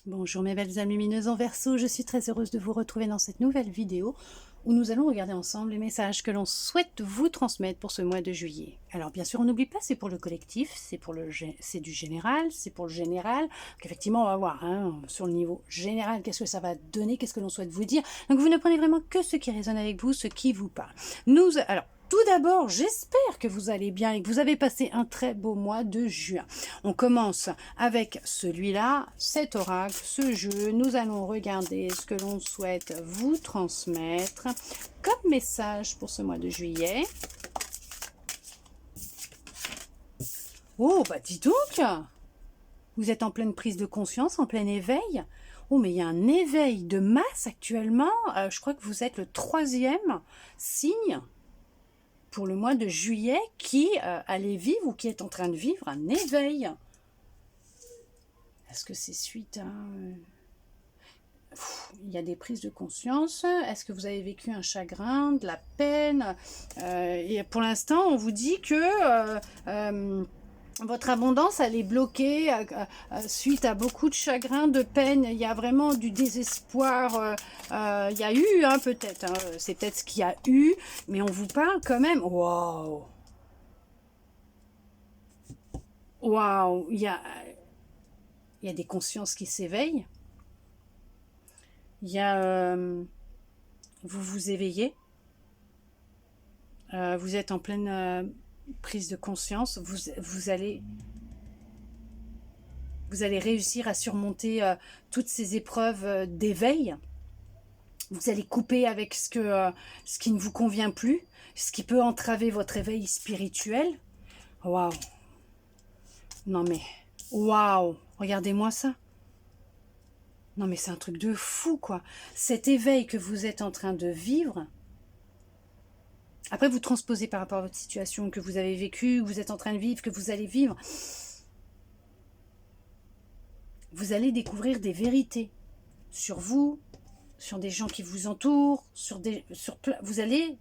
Bonjour mes belles âmes lumineuses en Verseau, je suis très heureuse de vous retrouver dans cette nouvelle vidéo où nous allons regarder ensemble les messages que l'on souhaite vous transmettre pour ce mois de juillet. Alors bien sûr, on n'oublie pas, c'est pour le collectif, c'est du général, c'est pour le général. Donc effectivement, on va voir sur le niveau général, qu'est-ce que ça va donner, qu'est-ce que l'on souhaite vous dire. Donc vous ne prenez vraiment que ce qui résonne avec vous, ce qui vous parle. Alors, tout d'abord, j'espère que vous allez bien et que vous avez passé un très beau mois de juin. On commence avec celui-là, cet oracle, ce jeu. Nous allons regarder ce que l'on souhaite vous transmettre comme message pour ce mois de juillet. Oh, bah dis donc, vous êtes en pleine prise de conscience, en plein éveil. Oh, mais il y a un éveil de masse actuellement. Je crois que vous êtes le 3e signe pour le mois de juillet qui allait vivre ou qui est en train de vivre un éveil. Est-ce que c'est suite à... il y a des prises de conscience. Est-ce que vous avez vécu un chagrin, de la peine et pour l'instant, on vous dit que votre abondance, elle est bloquée suite à beaucoup de chagrin, de peine. Il y a vraiment du désespoir. Il y a eu, peut-être. C'est peut-être ce qu'il y a eu. Mais on vous parle quand même. Waouh! Waouh! Il y a des consciences qui s'éveillent. Il y a... vous vous éveillez. Vous êtes en pleine prise de conscience. Vous allez réussir à surmonter toutes ces épreuves d'éveil. Vous allez couper avec ce qui ne vous convient plus, ce qui peut entraver votre éveil spirituel. Waouh! Non mais, waouh! Regardez-moi ça. Non mais c'est un truc de fou, quoi. Cet éveil que vous êtes en train de vivre... Après, vous transposez par rapport à votre situation que vous avez vécue, que vous êtes en train de vivre, que vous allez vivre. Vous allez découvrir des vérités sur vous, sur des gens qui vous entourent, vous allez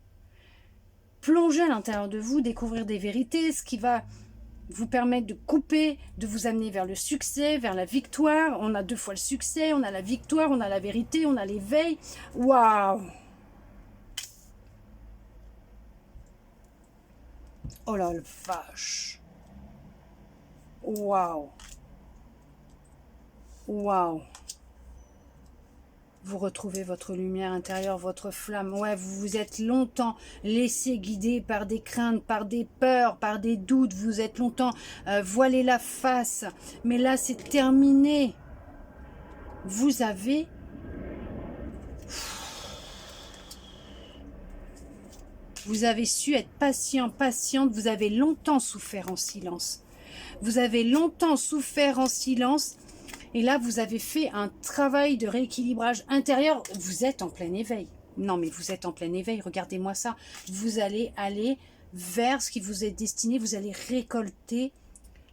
plonger à l'intérieur de vous, découvrir des vérités, ce qui va vous permettre de couper, de vous amener vers le succès, vers la victoire. On a 2 fois le succès, on a la victoire, on a la vérité, on a l'éveil. Waouh! Oh là, le vache! Waouh! Waouh! Vous retrouvez votre lumière intérieure, votre flamme. Ouais, vous vous êtes longtemps laissé guider par des craintes, par des peurs, par des doutes. Vous êtes longtemps voilé la face. Mais là, c'est terminé. Vous avez... Vous avez su être patient, patiente. Vous avez longtemps souffert en silence. Vous avez longtemps souffert en silence. Et là, vous avez fait un travail de rééquilibrage intérieur. Vous êtes en plein éveil. Non, mais vous êtes en plein éveil. Regardez-moi ça. Vous allez aller vers ce qui vous est destiné. Vous allez récolter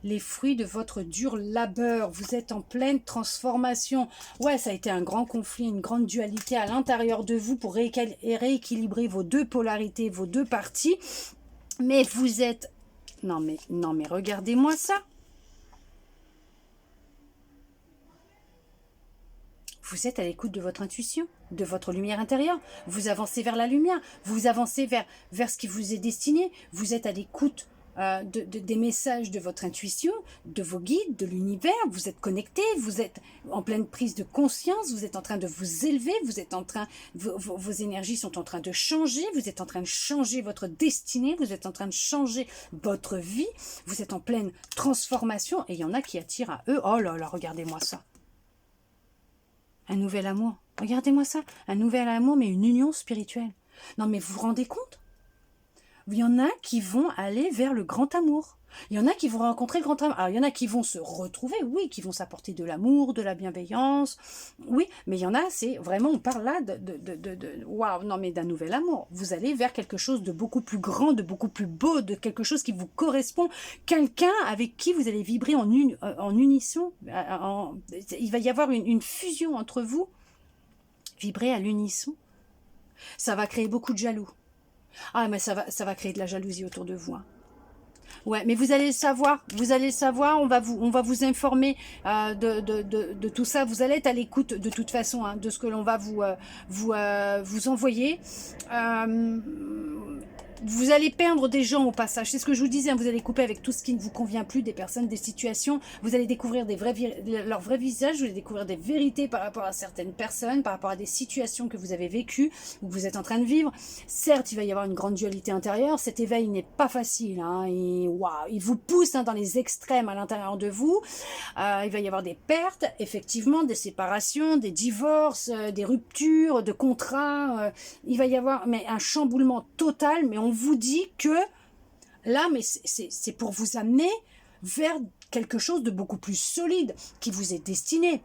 les fruits de votre dur labeur. Vous êtes en pleine transformation. Ouais, ça a été un grand conflit, une grande dualité à l'intérieur de vous pour rééquilibrer vos 2 polarités, vos 2 parties. Mais vous êtes... Non, mais regardez-moi ça. Vous êtes à l'écoute de votre intuition, de votre lumière intérieure. Vous avancez vers la lumière, vous avancez vers ce qui vous est destiné. Vous êtes à l'écoute des messages de votre intuition, de vos guides, de l'univers. Vous êtes connecté, vous êtes en pleine prise de conscience, vous êtes en train de vous élever, vous êtes en train, vos énergies sont en train de changer, vous êtes en train de changer votre destinée, vous êtes en train de changer votre vie, vous êtes en pleine transformation et il y en a qui attirent à eux. Oh là là, regardez-moi ça. Un nouvel amour. Regardez-moi ça. Un nouvel amour, mais une union spirituelle. Non, mais vous vous rendez compte? Il y en a qui vont aller vers le grand amour. Il y en a qui vont rencontrer le grand amour. Alors, il y en a qui vont se retrouver, oui, qui vont s'apporter de l'amour, de la bienveillance. Oui, mais il y en a, c'est vraiment, on parle là waouh, non, mais d'un nouvel amour. Vous allez vers quelque chose de beaucoup plus grand, de beaucoup plus beau, de quelque chose qui vous correspond. Quelqu'un avec qui vous allez vibrer en unisson. Il va y avoir une fusion entre vous. Vibrer à l'unisson. Ça va créer beaucoup de jaloux. Ah, mais ça va créer de la jalousie autour de vous. Ouais, mais vous allez le savoir, on va vous informer de tout ça. Vous allez être à l'écoute de toute façon de ce que l'on va vous envoyer. Euh, vous allez perdre des gens au passage. C'est ce que je vous disais, vous allez couper avec tout ce qui ne vous convient plus, des personnes, des situations. Vous allez découvrir leur vrai visage, vous allez découvrir des vérités par rapport à certaines personnes, par rapport à des situations que vous avez vécues ou que vous êtes en train de vivre. Certes, il va y avoir une grande dualité intérieure. Cet éveil n'est pas facile. Il vous pousse dans les extrêmes à l'intérieur de vous. Il va y avoir des pertes, effectivement, des séparations, des divorces, des ruptures, de contrats. Il va y avoir un chamboulement total, mais on vous dit que là, mais c'est pour vous amener vers quelque chose de beaucoup plus solide qui vous est destiné.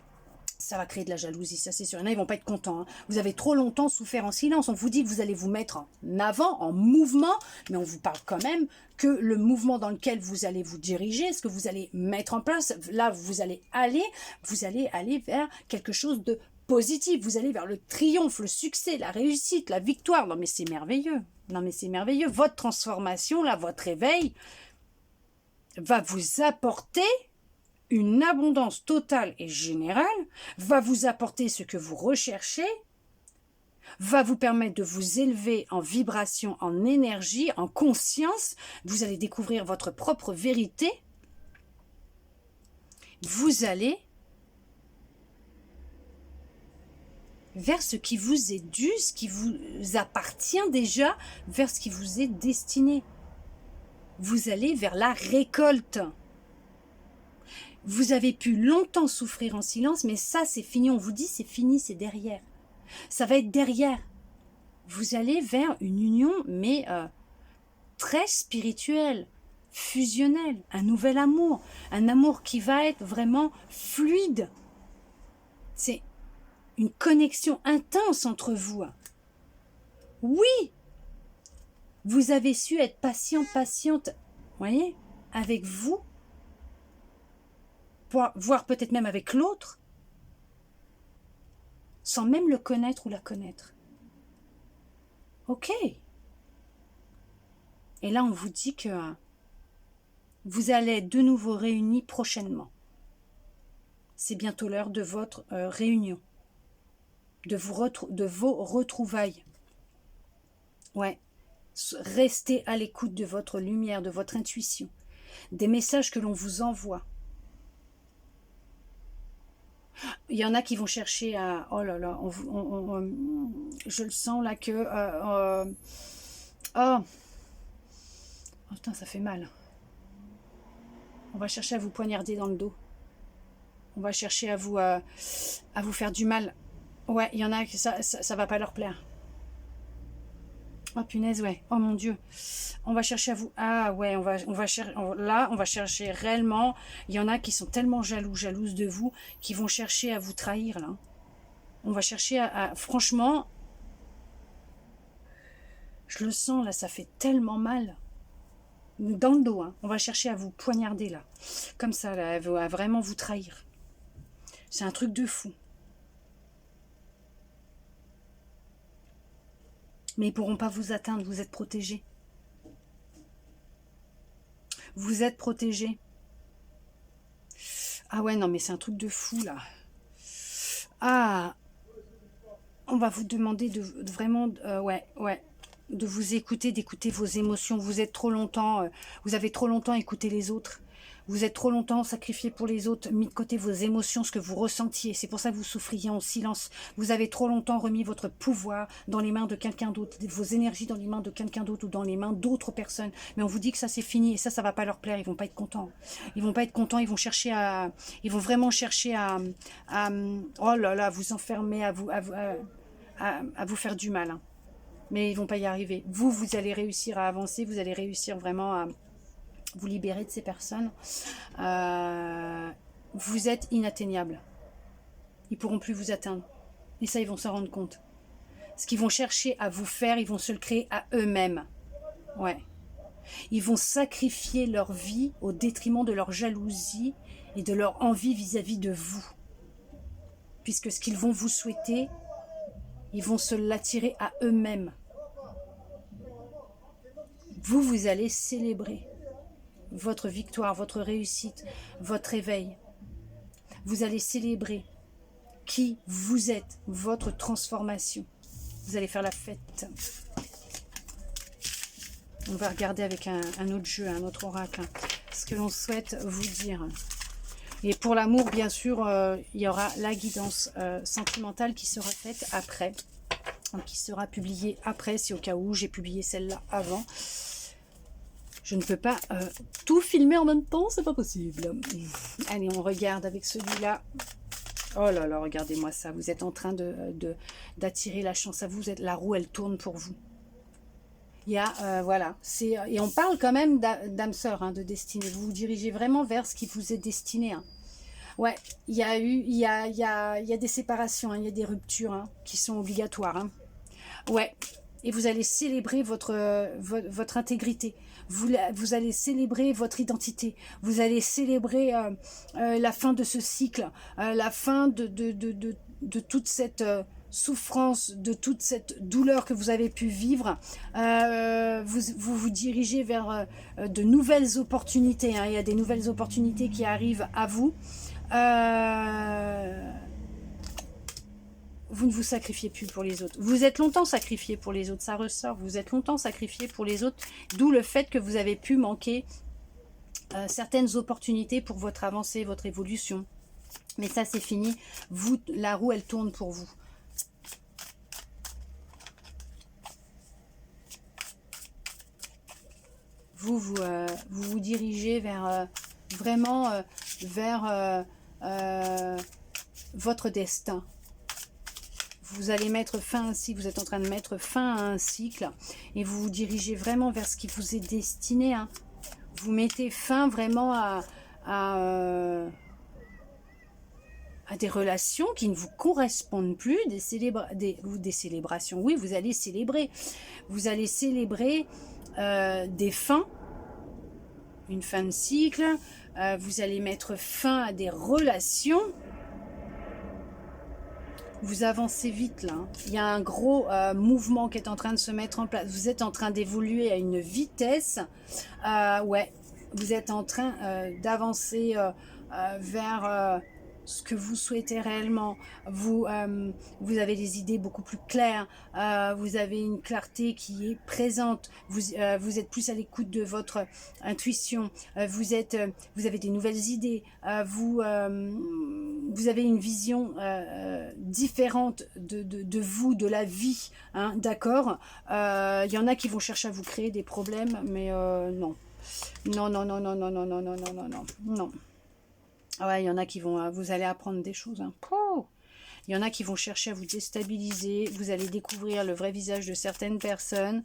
Ça va créer de la jalousie, ça c'est sûr. Il y en a, ils vont pas être contents. Vous avez trop longtemps souffert en silence. On vous dit que vous allez vous mettre en avant, en mouvement, mais on vous parle quand même que le mouvement dans lequel vous allez vous diriger, ce que vous allez mettre en place, là vous allez aller vers quelque chose de positif. Vous allez vers le triomphe, le succès, la réussite, la victoire. Non mais c'est merveilleux. Non mais c'est merveilleux. Votre transformation, là, votre éveil va vous apporter une abondance totale et générale, va vous apporter ce que vous recherchez, va vous permettre de vous élever en vibration, en énergie, en conscience. Vous allez découvrir votre propre vérité. Vous allez vers ce qui vous est dû, ce qui vous appartient déjà, vers ce qui vous est destiné. Vous allez vers la récolte. Vous avez pu longtemps souffrir en silence, mais ça c'est fini, on vous dit c'est fini, c'est derrière. Ça va être derrière. Vous allez vers une union, mais très spirituelle, fusionnelle, un nouvel amour, un amour qui va être vraiment fluide. C'est une connexion intense entre vous. Oui, vous avez su être patiente, voyez, avec vous, voire peut-être même avec l'autre, sans même le connaître ou la connaître. Ok. Et là, on vous dit que vous allez être de nouveau réunis prochainement. C'est bientôt l'heure de votre réunion, de vos retrouvailles. Ouais. Restez à l'écoute de votre lumière, de votre intuition, des messages que l'on vous envoie. Il y en a qui vont chercher à... Oh là là, je le sens là que... oh putain, ça fait mal. On va chercher à vous poignarder dans le dos. On va chercher à vous faire du mal. Ouais, il y en a que ça va pas leur plaire. Oh punaise, ouais. Oh mon Dieu. On va chercher à vous... Ah ouais, on va chercher réellement... Il y en a qui sont tellement jalouses de vous, qui vont chercher à vous trahir, là. On va chercher à... Franchement, je le sens, là, ça fait tellement mal. Dans le dos, hein. On va chercher à vous poignarder, là. Comme ça, là, à vraiment vous trahir. C'est un truc de fou. Mais ils ne pourront pas vous atteindre, vous êtes protégés. Vous êtes protégés. Ah ouais, non, mais c'est un truc de fou, là. Ah, on va vous demander de vraiment... ouais, de vous écouter, d'écouter vos émotions. Vous êtes trop longtemps... vous avez trop longtemps écouté les autres. Vous êtes trop longtemps sacrifié pour les autres, mis de côté vos émotions, ce que vous ressentiez. C'est pour ça que vous souffriez en silence. Vous avez trop longtemps remis votre pouvoir dans les mains de quelqu'un d'autre, vos énergies dans les mains de quelqu'un d'autre ou dans les mains d'autres personnes. Mais on vous dit que ça c'est fini et ça va pas leur plaire. Ils vont pas être contents. Ils vont pas être contents. Ils vont vraiment chercher à oh là là, vous enfermer, à vous faire du mal. Hein. Mais ils vont pas y arriver. Vous allez réussir à avancer. Vous allez réussir vraiment à vous libérer de ces personnes. Vous êtes inatteignable. Ils pourront plus vous atteindre. Et ça, ils vont s'en rendre compte. Ce qu'ils vont chercher à vous faire, ils vont se le créer à eux-mêmes. Ouais. Ils vont sacrifier leur vie au détriment de leur jalousie et de leur envie vis-à-vis de vous. Puisque ce qu'ils vont vous souhaiter, ils vont se l'attirer à eux-mêmes. Vous allez célébrer. votre victoire, votre réussite, votre réveil. Vous allez célébrer qui vous êtes, votre transformation. Vous allez faire la fête. On va regarder avec un autre jeu, un autre oracle, ce que l'on souhaite vous dire. Et pour l'amour, bien sûr, il y aura la guidance sentimentale qui sera faite après, qui sera publiée après, si au cas où j'ai publié celle-là avant. Je ne peux pas tout filmer en même temps, c'est pas possible. Allez, on regarde avec celui-là. Oh là là, regardez-moi ça. Vous êtes en train d'attirer la chance à vous. La roue, elle tourne pour vous. Il y a, voilà. Et on parle quand même d'âme sœur, de destinée. Vous vous dirigez vraiment vers ce qui vous est destiné. Ouais, il y a des séparations, il y a des ruptures qui sont obligatoires. Ouais, et vous allez célébrer votre intégrité. Vous allez célébrer votre identité. Vous allez célébrer la fin de ce cycle, la fin de toute cette souffrance, de toute cette douleur que vous avez pu vivre. Vous dirigez vers de nouvelles opportunités. Il y a des nouvelles opportunités qui arrivent à vous. Vous ne vous sacrifiez plus pour les autres. Vous êtes longtemps sacrifié pour les autres, ça ressort. Vous êtes longtemps sacrifié pour les autres, d'où le fait que vous avez pu manquer certaines opportunités pour votre avancée, votre évolution. Mais ça, c'est fini. Vous, la roue, elle tourne pour vous. Vous dirigez vers vraiment vers votre destin. Vous allez mettre fin ainsi, vous êtes en train de mettre fin à un cycle et vous vous dirigez vraiment vers ce qui vous est destiné. Vous mettez fin vraiment à des relations qui ne vous correspondent plus, des célébrations. Oui, vous allez célébrer. Vous allez célébrer des fins, une fin de cycle. Vous allez mettre fin à des relations. Vous avancez vite là. Il y a un gros mouvement qui est en train de se mettre en place. Vous êtes en train d'évoluer à une vitesse. Ouais, vous êtes en train d'avancer vers ce que vous souhaitez réellement. Vous avez des idées beaucoup plus claires. Vous avez une clarté qui est présente. Vous êtes plus à l'écoute de votre intuition. Vous avez des nouvelles idées. Vous avez une vision différente de vous, de la vie. D'accord. Il y en a qui vont chercher à vous créer des problèmes, mais non. Non, non, non, non, non, non, non, non, non, non, non, non. Ouais, il y en a qui vont... Vous allez apprendre des choses. Il y en a qui vont chercher à vous déstabiliser. Vous allez découvrir le vrai visage de certaines personnes.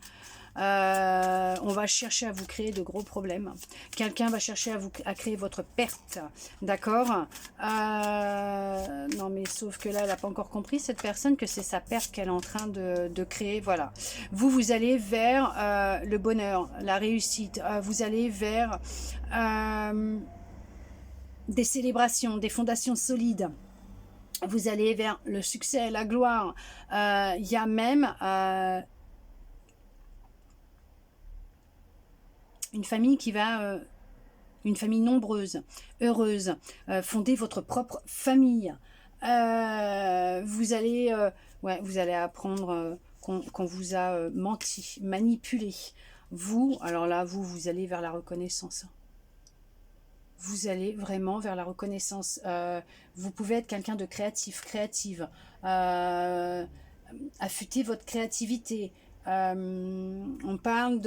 On va chercher à vous créer de gros problèmes. Quelqu'un va chercher à créer votre perte. D'accord. Non, mais sauf que là, elle n'a pas encore compris, cette personne, que c'est sa perte qu'elle est en train de créer. Voilà. Vous allez vers le bonheur, la réussite. Vous allez vers... des célébrations, des fondations solides. Vous allez vers le succès, la gloire. Il y a même une famille qui va... une famille nombreuse, heureuse. Fonder votre propre famille. Vous allez apprendre qu'on vous a menti, manipulé. Vous, alors là, vous allez vers la reconnaissance. Vous allez vraiment vers la reconnaissance. Vous pouvez être quelqu'un de créative. Affûter votre créativité. On parle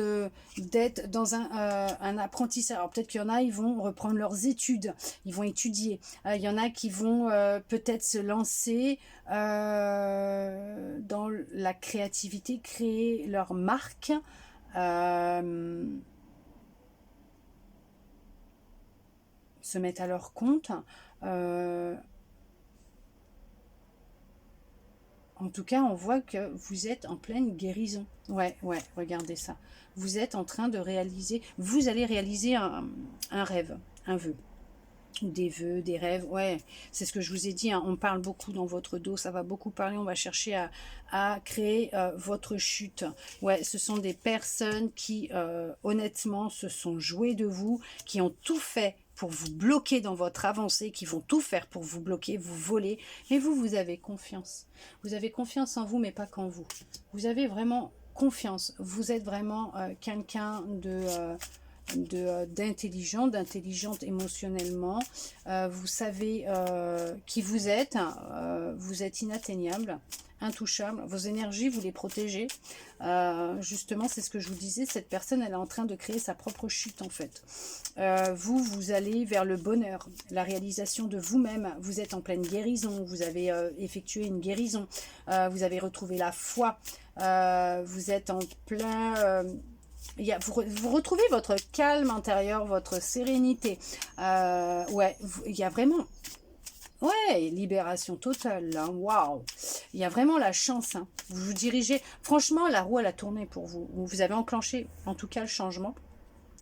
d'être dans un apprentissage. Alors peut-être qu'il y en a, ils vont reprendre leurs études. Ils vont étudier. Il y en a qui vont peut-être se lancer dans la créativité, créer leur marque. Se mettre à leur compte. En tout cas, on voit que vous êtes en pleine guérison. Ouais, regardez ça. Vous êtes en train de réaliser, vous allez réaliser un rêve, un vœu. Des vœux, des rêves, ouais, c'est ce que je vous ai dit, hein, on parle beaucoup dans votre dos, ça va beaucoup parler, on va chercher à créer votre chute. Ouais, ce sont des personnes qui, honnêtement, se sont jouées de vous, qui ont tout fait pour vous bloquer dans votre avancée, qui vont tout faire pour vous bloquer, vous voler, mais vous avez confiance. Vous avez confiance en vous, mais pas qu'en vous. Vous avez vraiment confiance, vous êtes vraiment quelqu'un d'intelligente émotionnellement, vous savez qui vous êtes inatteignable, intouchable, vos énergies, vous les protégez, justement c'est ce que je vous disais, cette personne elle est en train de créer sa propre chute en fait, vous allez vers le bonheur, la réalisation de vous-même, vous êtes en pleine guérison, vous avez effectué une guérison, vous avez retrouvé la foi, vous êtes en plein... vous retrouvez votre calme intérieur, votre sérénité. Ouais, il y a vraiment... Ouais, libération totale, hein, waouh. Il y a vraiment la chance, hein. Vous vous dirigez... Franchement, la roue, elle a tourné pour vous. Vous avez enclenché, en tout cas, le changement.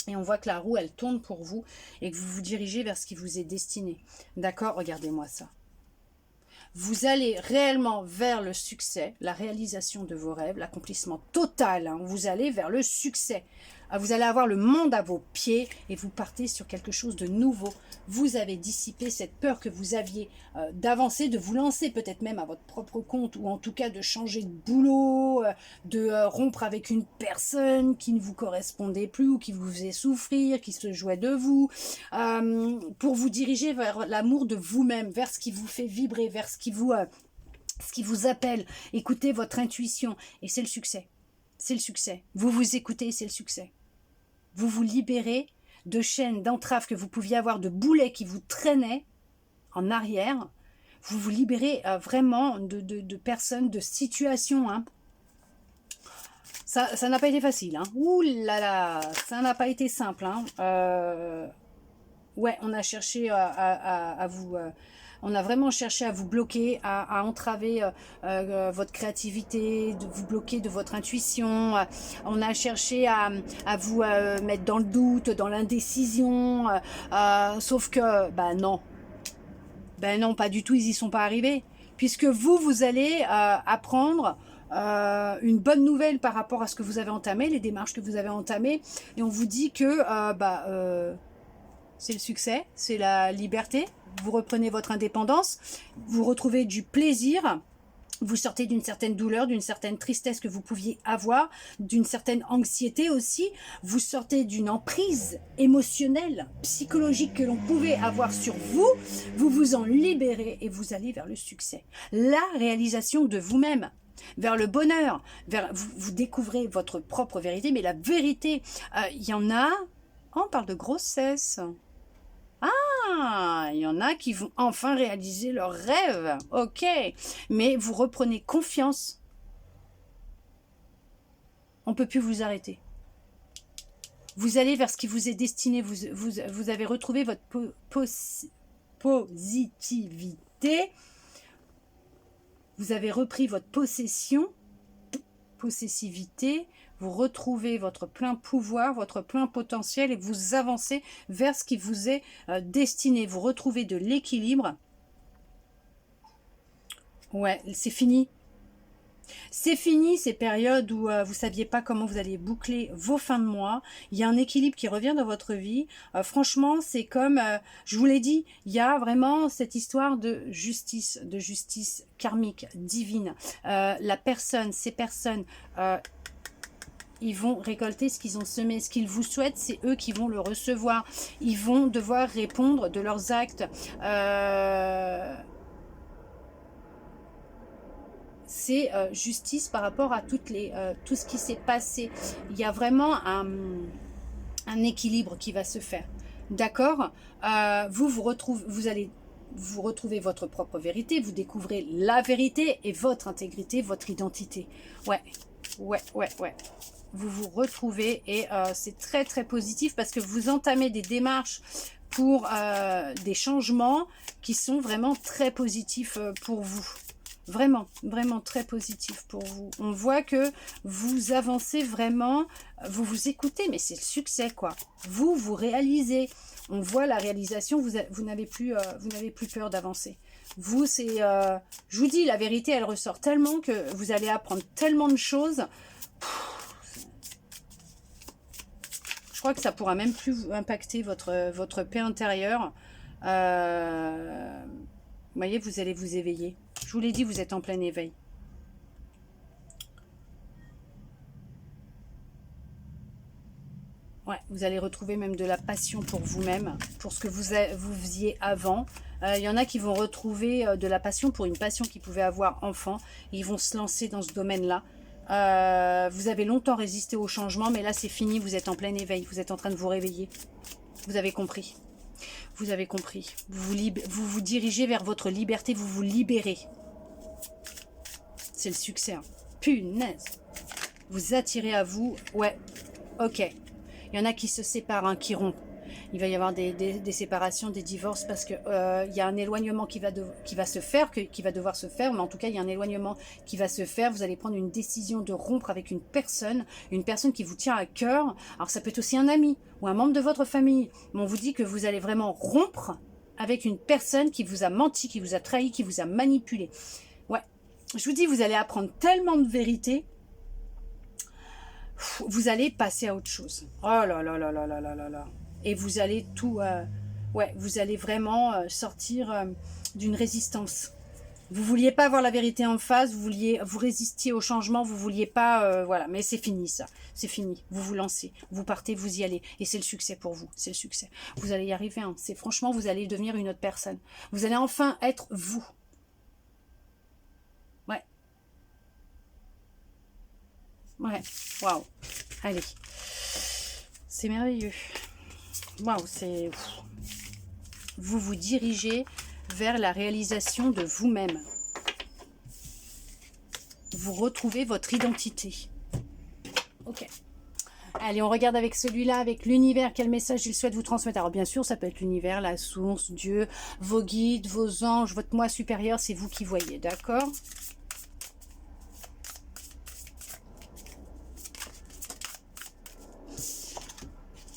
Et on voit que la roue, elle tourne pour vous et que vous vous dirigez vers ce qui vous est destiné. D'accord? Regardez-moi ça. Vous allez réellement vers le succès, la réalisation de vos rêves, l'accomplissement total. Hein. Vous allez vers le succès. Vous allez avoir le monde à vos pieds et vous partez sur quelque chose de nouveau. Vous avez dissipé cette peur que vous aviez d'avancer, de vous lancer peut-être même à votre propre compte ou en tout cas de changer de boulot, de rompre avec une personne qui ne vous correspondait plus ou qui vous faisait souffrir, qui se jouait de vous, pour vous diriger vers l'amour de vous-même, vers ce qui vous fait vibrer, vers ce qui vous appelle. Écoutez votre intuition et c'est le succès. C'est le succès. Vous vous écoutez, c'est le succès. Vous vous libérez de chaînes, d'entraves que vous pouviez avoir, de boulets qui vous traînaient en arrière. Vous vous libérez vraiment de personnes, de situations. Hein. Ça n'a pas été facile. Hein. Ouh là là, ça n'a pas été simple. Hein. Ouais, on a cherché à vous... on a vraiment cherché à vous bloquer, à entraver votre créativité, de vous bloquer de votre intuition. On a cherché à vous mettre dans le doute, dans l'indécision. Sauf que, non. Non, pas du tout, ils y sont pas arrivés. Puisque vous allez apprendre une bonne nouvelle par rapport à ce que vous avez entamé, les démarches que vous avez entamées. Et on vous dit que c'est le succès, c'est la liberté. Vous reprenez votre indépendance, vous retrouvez du plaisir, vous sortez d'une certaine douleur, d'une certaine tristesse que vous pouviez avoir, d'une certaine anxiété aussi, vous sortez d'une emprise émotionnelle, psychologique que l'on pouvait avoir sur vous, vous vous en libérez et vous allez vers le succès. La réalisation de vous-même, vers le bonheur, vous découvrez votre propre vérité, mais la vérité, il y en a, on parle de grossesse. Ah, il y en a qui vont enfin réaliser leurs rêves. Ok, mais vous reprenez confiance. On ne peut plus vous arrêter. Vous allez vers ce qui vous est destiné. Vous avez retrouvé votre positivité. Vous avez repris votre possessivité. Vous retrouvez votre plein pouvoir, votre plein potentiel et vous avancez vers ce qui vous est destiné. Vous retrouvez de l'équilibre. Ouais, c'est fini. C'est fini ces périodes où vous ne saviez pas comment vous alliez boucler vos fins de mois. Il y a un équilibre qui revient dans votre vie. Franchement, c'est comme, je vous l'ai dit, il y a vraiment cette histoire de justice karmique, divine. Ces personnes... ils vont récolter ce qu'ils ont semé. Ce qu'ils vous souhaitent, c'est eux qui vont le recevoir. Ils vont devoir répondre de leurs actes. C'est justice par rapport à tout ce qui s'est passé. Il y a vraiment un équilibre qui va se faire. D'accord? Vous allez vous retrouver votre propre vérité. Vous découvrez la vérité et votre intégrité, votre identité. Ouais. Vous vous retrouvez et c'est très très positif parce que vous entamez des démarches pour des changements qui sont vraiment très positifs pour vous. Vraiment, vraiment très positif pour vous. On voit que vous avancez vraiment, vous vous écoutez, mais c'est le succès, quoi. Vous réalisez. On voit la réalisation, vous n'avez plus peur d'avancer. Vous, c'est... je vous dis, la vérité, elle ressort tellement que vous allez apprendre tellement de choses. Je crois que ça pourra même plus impacter votre paix intérieure. Vous voyez, vous allez vous éveiller. Je vous l'ai dit, vous êtes en plein éveil. Ouais, vous allez retrouver même de la passion pour vous-même, pour ce que vous faisiez avant. Il y en a qui vont retrouver de la passion pour une passion qu'ils pouvaient avoir enfant. Ils vont se lancer dans ce domaine-là. Vous avez longtemps résisté au changement, mais là c'est fini, vous êtes en plein éveil. Vous êtes en train de vous réveiller. Vous avez compris. Vous avez compris. Vous dirigez vers votre liberté, vous vous libérez. C'est le succès. Hein. Punaise. Vous attirez à vous. Ouais, ok. Il y en a qui se séparent, hein, qui rompent. Il va y avoir des séparations, des divorces, parce que il y a un éloignement qui va se faire, qui va devoir se faire, mais en tout cas, il y a un éloignement qui va se faire. Vous allez prendre une décision de rompre avec une personne qui vous tient à cœur. Alors, ça peut être aussi un ami ou un membre de votre famille, mais on vous dit que vous allez vraiment rompre avec une personne qui vous a menti, qui vous a trahi, qui vous a manipulé. Ouais, je vous dis, vous allez apprendre tellement de vérité. Vous allez passer à autre chose. Oh là là là là là là là là. Et vous allez tout... ouais, vous allez vraiment sortir d'une résistance. Vous vouliez pas avoir la vérité en face, vous résistiez au changement, vous vouliez pas... voilà, mais c'est fini ça. C'est fini. Vous vous lancez, vous partez, vous y allez. Et c'est le succès pour vous. C'est le succès. Vous allez y arriver. Hein. Franchement, vous allez devenir une autre personne. Vous allez enfin être vous. Ouais. Ouais. Waouh. Allez. C'est merveilleux. Waouh, c'est... Vous vous dirigez vers la réalisation de vous-même. Vous retrouvez votre identité. Ok. Allez, on regarde avec celui-là, avec l'univers, quel message il souhaite vous transmettre. Alors bien sûr, ça peut être l'univers, la source, Dieu, vos guides, vos anges, votre moi supérieur, c'est vous qui voyez, d'accord ?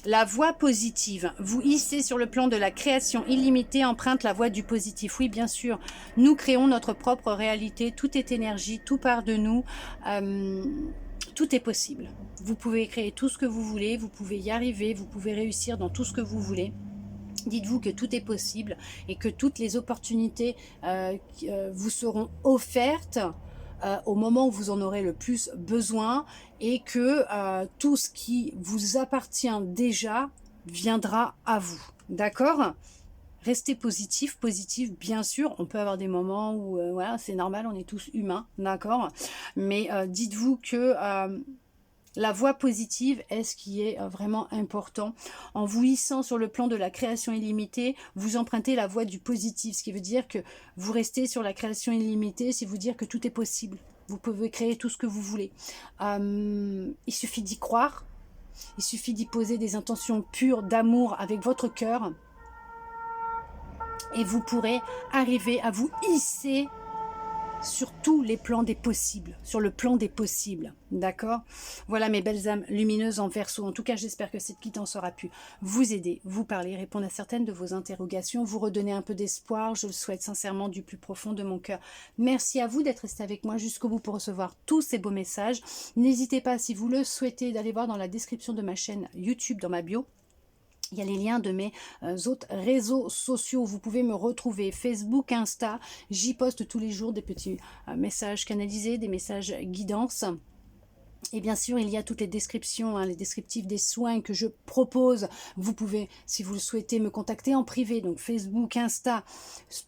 La voie positive. Vous hissez sur le plan de la création illimitée, emprunte la voie du positif. Oui, bien sûr, nous créons notre propre réalité. Tout est énergie, tout part de nous. Tout est possible. Vous pouvez créer tout ce que vous voulez, vous pouvez y arriver, vous pouvez réussir dans tout ce que vous voulez. Dites-vous que tout est possible et que toutes les opportunités vous seront offertes au moment où vous en aurez le plus besoin et que tout ce qui vous appartient déjà viendra à vous. D'accord ? Restez positif, bien sûr. On peut avoir des moments où, voilà, c'est normal, on est tous humains, d'accord ? Mais dites-vous que la voie positive est ce qui est vraiment important. En vous hissant sur le plan de la création illimitée, vous empruntez la voie du positif, ce qui veut dire que vous restez sur la création illimitée, c'est vous dire que tout est possible. Vous pouvez créer tout ce que vous voulez. Il suffit d'y croire, il suffit d'y poser des intentions pures d'amour avec votre cœur et vous pourrez arriver à vous hisser sur tous les plans des possibles, sur le plan des possibles, d'accord ? Voilà mes belles âmes lumineuses en Verseau. En tout cas, j'espère que cette quittance aura pu vous aider, vous parler, répondre à certaines de vos interrogations, vous redonner un peu d'espoir. Je le souhaite sincèrement du plus profond de mon cœur. Merci à vous d'être resté avec moi jusqu'au bout pour recevoir tous ces beaux messages. N'hésitez pas, si vous le souhaitez, d'aller voir dans la description de ma chaîne YouTube, dans ma bio. Il y a les liens de mes autres réseaux sociaux. Vous pouvez me retrouver Facebook, Insta. J'y poste tous les jours des petits messages canalisés, des messages guidance. Et bien sûr, il y a toutes les descriptions, les descriptifs des soins que je propose. Vous pouvez, si vous le souhaitez, me contacter en privé, donc Facebook, Insta,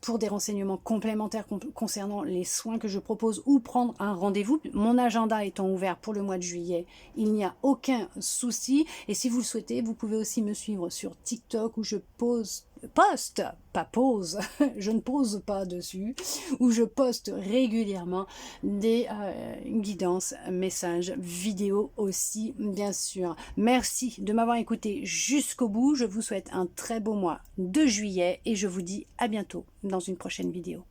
pour des renseignements complémentaires concernant les soins que je propose ou prendre un rendez-vous. Mon agenda étant ouvert pour le mois de juillet, il n'y a aucun souci. Et si vous le souhaitez, vous pouvez aussi me suivre sur TikTok où je poste, je ne pose pas dessus, où je poste régulièrement des guidances, messages, vidéos aussi, bien sûr. Merci de m'avoir écouté jusqu'au bout. Je vous souhaite un très beau mois de juillet et je vous dis à bientôt dans une prochaine vidéo.